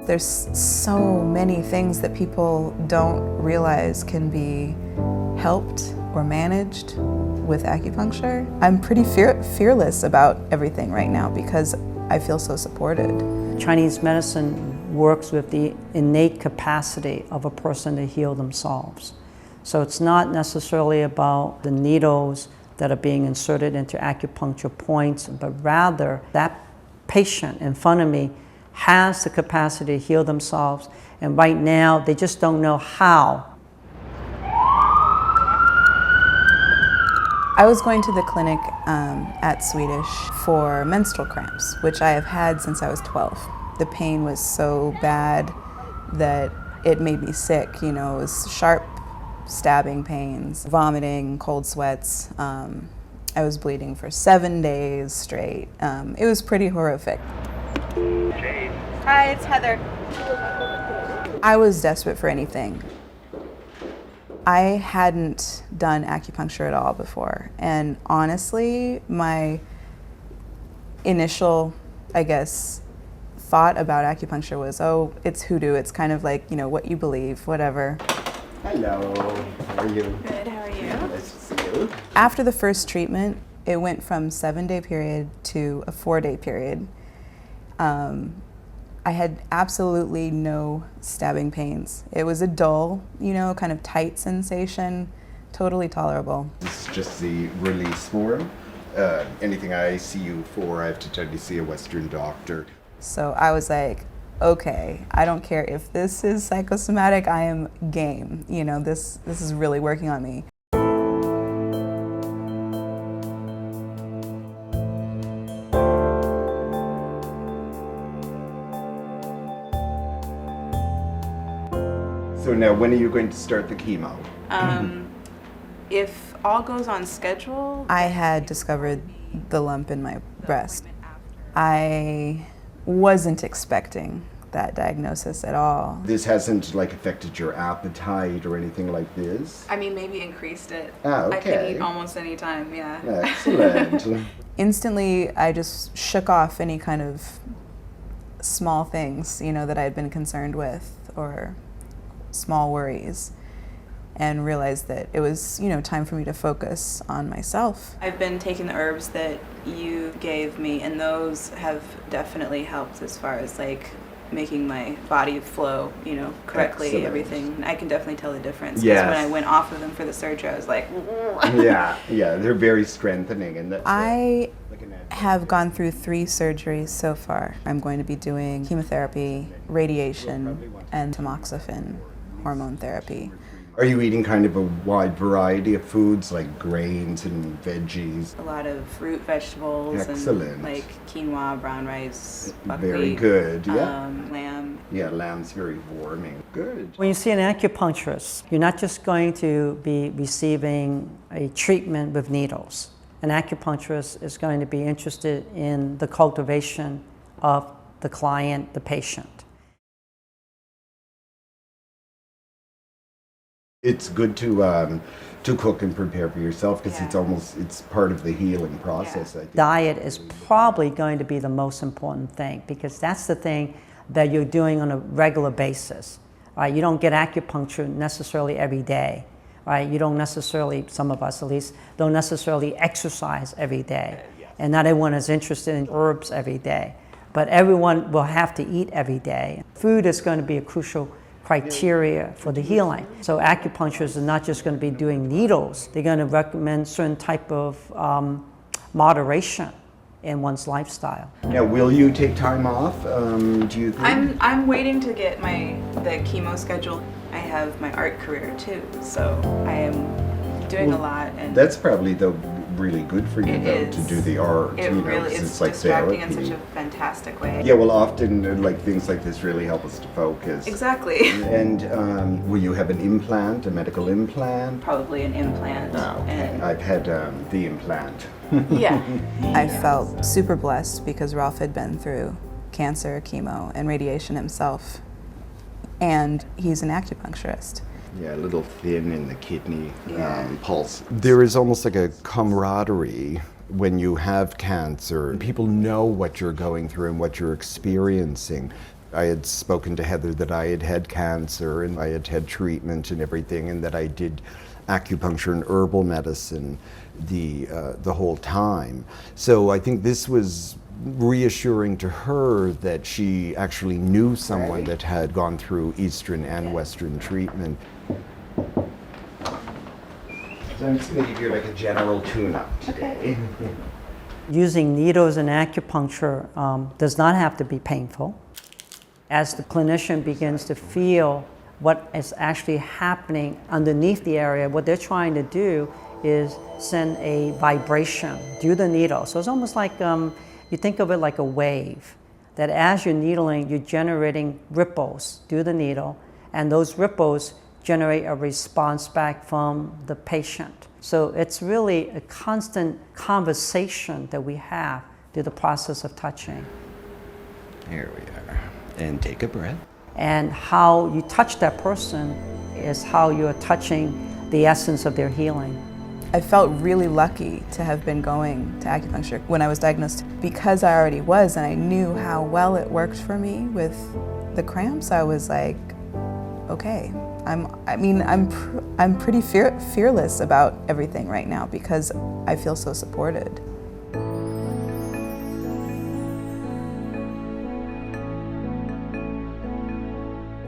There's so many things that people don't realize can be helped or managed with acupuncture. I'm pretty fearless about everything right now because I feel so supported. Chinese medicine works with the innate capacity of a person to heal themselves. So it's not necessarily about the needles that are being inserted into acupuncture points, but rather that patient in front of me has the capacity to heal themselves, and right now they just don't know how. I was going to the clinic at Swedish for menstrual cramps, which I have had since I was 12. The pain was so bad that it made me sick. You know, it was sharp stabbing pains, vomiting, cold sweats. I was bleeding for 7 days straight. It was pretty horrific. Hi, it's Heather. I was desperate for anything. I hadn't done acupuncture at all before, and honestly, my initial, I guess, thought about acupuncture was, oh, it's hoodoo, it's kind of like, you know, what you believe, whatever. Hello, how are you? Good, how are you? Nice to see you. After the first treatment, it went from 7-day period to a 4-day period. I had absolutely no stabbing pains. It was a dull, you know, kind of tight sensation, totally tolerable. This is just the release form. Anything I see you for, I have to tell you to see a Western doctor. So I was like, okay, I don't care if this is psychosomatic, I am game. You know, this is really working on me. So now, when are you going to start the chemo? If all goes on schedule, I had discovered the lump in my breast. I wasn't expecting that diagnosis at all. This hasn't like affected your appetite or anything like this? I mean, maybe increased it. Ah, okay. I can eat almost any time, yeah. Excellent. Instantly, I just shook off any kind of small things, you know, that I had been concerned with or small worries, and realized that it was, you know, time for me to focus on myself. I've been taking the herbs that you gave me, and those have definitely helped as far as like making my body flow, you know, correctly. Excellent. Everything. I can definitely tell the difference. 'Cause Yes. when I went off of them for the surgery, I was like, yeah, they're very strengthening. And that's I like an have gone through 3 surgeries so far. I'm going to be doing chemotherapy, radiation, and tamoxifen hormone therapy. Are you eating kind of a wide variety of foods like grains and veggies? a lot of root vegetables. Excellent. And like quinoa, brown rice, buckwheat. Very good, yeah. Lamb. Yeah, lamb's very warming. Good. When you see an acupuncturist, you're not just going to be receiving a treatment with needles. An acupuncturist is going to be interested in the cultivation of the client, the patient. It's good to cook and prepare for yourself because Yeah. it's part of the healing process. I think. Diet is probably going to be the most important thing because that's the thing that you're doing on a regular basis. Right? You don't get acupuncture necessarily every day. Right? You don't necessarily, some of us at least, don't necessarily exercise every day. And not everyone is interested in herbs every day. But everyone will have to eat every day. Food is going to be a crucial criteria for the healing. So acupuncturists are not just going to be doing needles, they're going to recommend certain type of moderation in one's lifestyle. Now, will you take time off? Do you think? I'm waiting to get the chemo scheduled. I have my art career too, so I am doing a lot. And That's probably really good for you It though is. to do the art. it you know, really 'cause is like distracting therapy. in such a fantastic way. Yeah, well, often like things like this really help us to focus. Exactly. And will you have an implant, a medical implant? Probably an implant. Ah, okay. And I've had the implant. yeah. I felt super blessed because Ralph had been through cancer, chemo, and radiation himself. And he's an acupuncturist. Yeah, a little thin in the kidney Yeah. pulse. There is almost like a camaraderie when you have cancer. People know what you're going through and what you're experiencing. I had spoken to Heather that I had had cancer and I had had treatment and everything, and that I did acupuncture and herbal medicine the whole time. So I think this was reassuring to her that she actually knew someone that had gone through Eastern and Western treatment. So I'm just going to give you like a general tune-up today. Using needles in acupuncture does not have to be painful. As the clinician begins to feel what is actually happening underneath the area, what they're trying to do is send a vibration through the needle. So it's almost like, you think of it like a wave, that as you're needling, you're generating ripples through the needle, and those ripples generate a response back from the patient. So it's really a constant conversation that we have through the process of touching. Here we are. And take a breath. And how you touch that person is how you're touching the essence of their healing. I felt really lucky to have been going to acupuncture when I was diagnosed, because I already was and I knew how well it worked for me with the cramps. I was like, okay, I'm pretty fearless about everything right now because I feel so supported.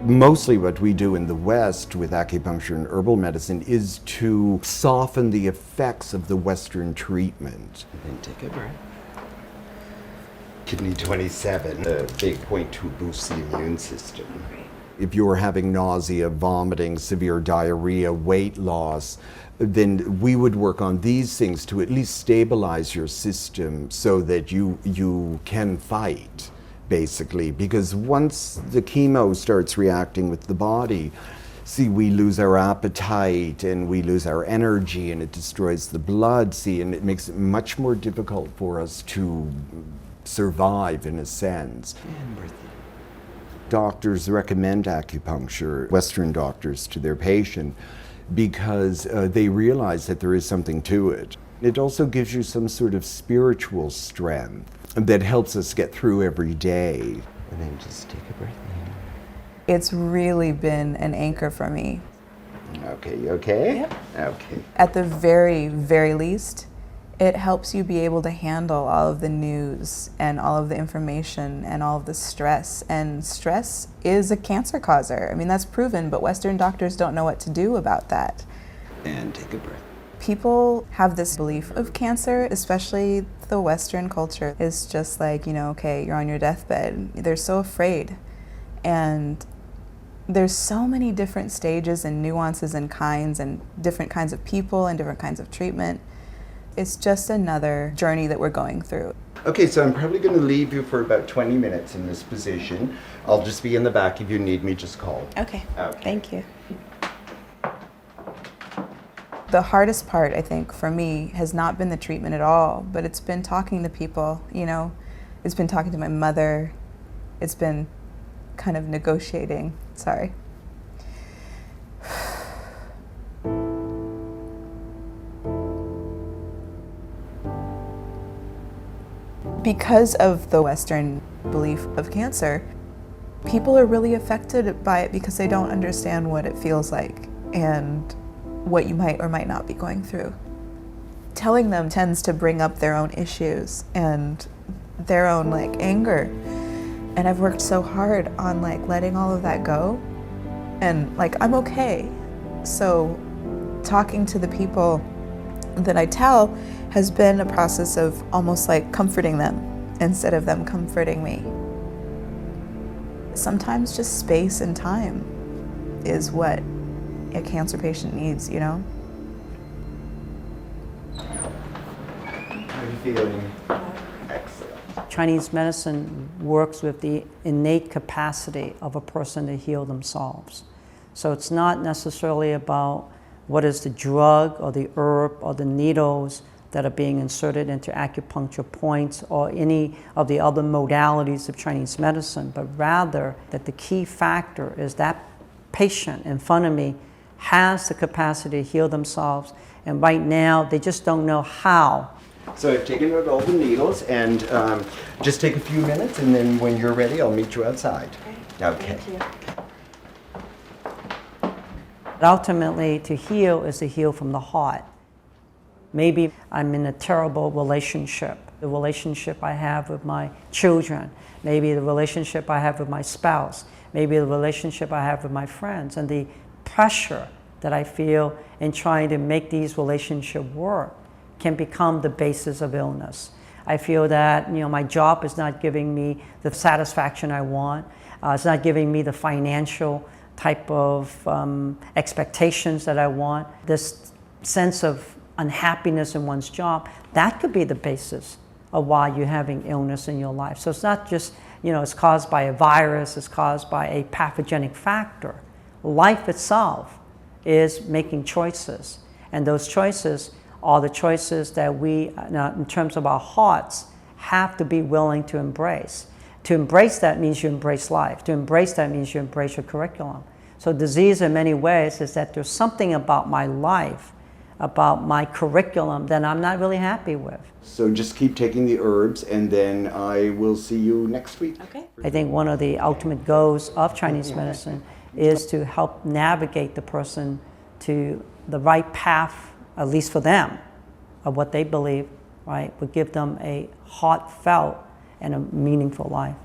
Mostly what we do in the West with acupuncture and herbal medicine is to soften the effects of the Western treatment. And take a breath. Kidney 27, a big point to boost the immune system. If you're having nausea, vomiting, severe diarrhea, weight loss, then we would work on these things to at least stabilize your system so that you can fight, basically. Because once the chemo starts reacting with the body, see, we lose our appetite and we lose our energy and it destroys the blood, see, and it makes it much more difficult for us to survive in a sense. Doctors recommend acupuncture, Western doctors, to their patient because they realize that there is something to it. It also gives you some sort of spiritual strength that helps us get through every day. And then just take a breath in. It's really been an anchor for me. Okay, you okay? Yep. Okay. At the very, very least, it helps you be able to handle all of the news and all of the information and all of the stress. And stress is a cancer causer. I mean, that's proven, but Western doctors don't know what to do about that. And take a breath. People have this belief of cancer, especially the Western culture, is just like, okay, you're on your deathbed. They're so afraid. And there's so many different stages and nuances and kinds and different kinds of people and different kinds of treatment. It's just another journey that we're going through. Okay, so I'm probably going to leave you for about 20 minutes in this position. I'll just be in the back. If you need me, just call. Okay. Okay. Thank you. The hardest part, I think, for me has not been the treatment at all, but it's been talking to people, It's been talking to my mother. It's been kind of negotiating. Sorry. Because of the Western belief of cancer, people are really affected by it because they don't understand what it feels like and what you might or might not be going through. Telling them tends to bring up their own issues and their own anger. And I've worked so hard on letting all of that go. And I'm okay. So talking to the people that I tell has been a process of almost comforting them instead of them comforting me. Sometimes just space and time is what a cancer patient needs, How are you feeling? Excellent. Chinese medicine works with the innate capacity of a person to heal themselves. So it's not necessarily about what is the drug or the herb or the needles that are being inserted into acupuncture points or any of the other modalities of Chinese medicine, but rather that the key factor is that patient in front of me has the capacity to heal themselves, and right now they just don't know how So I've taken out all the needles, and just take a few minutes, and then when you're ready, I'll meet you outside. Okay. Thank you. But ultimately, to heal is to heal from the heart. Maybe I'm in a terrible relationship. The relationship I have with my children, maybe the relationship I have with my spouse, maybe the relationship I have with my friends, and the pressure that I feel in trying to make these relationships work can become the basis of illness. I feel that my job is not giving me the satisfaction I want. It's not giving me the financial type of expectations that I want. This sense of unhappiness in one's job, that could be the basis of why you're having illness in your life. So it's not just, it's caused by a virus, it's caused by a pathogenic factor. Life itself is making choices, and those choices are the choices that we, in terms of our hearts, have to be willing to embrace. To embrace that means you embrace life. To embrace that means you embrace your curriculum. So disease in many ways is that there's something about my life, about my curriculum, that I'm not really happy with. So just keep taking the herbs, and then I will see you next week. Okay. I think one of the ultimate goals of Chinese medicine is to help navigate the person to the right path, at least for them, of what they believe, right, would give them a heartfelt and a meaningful life.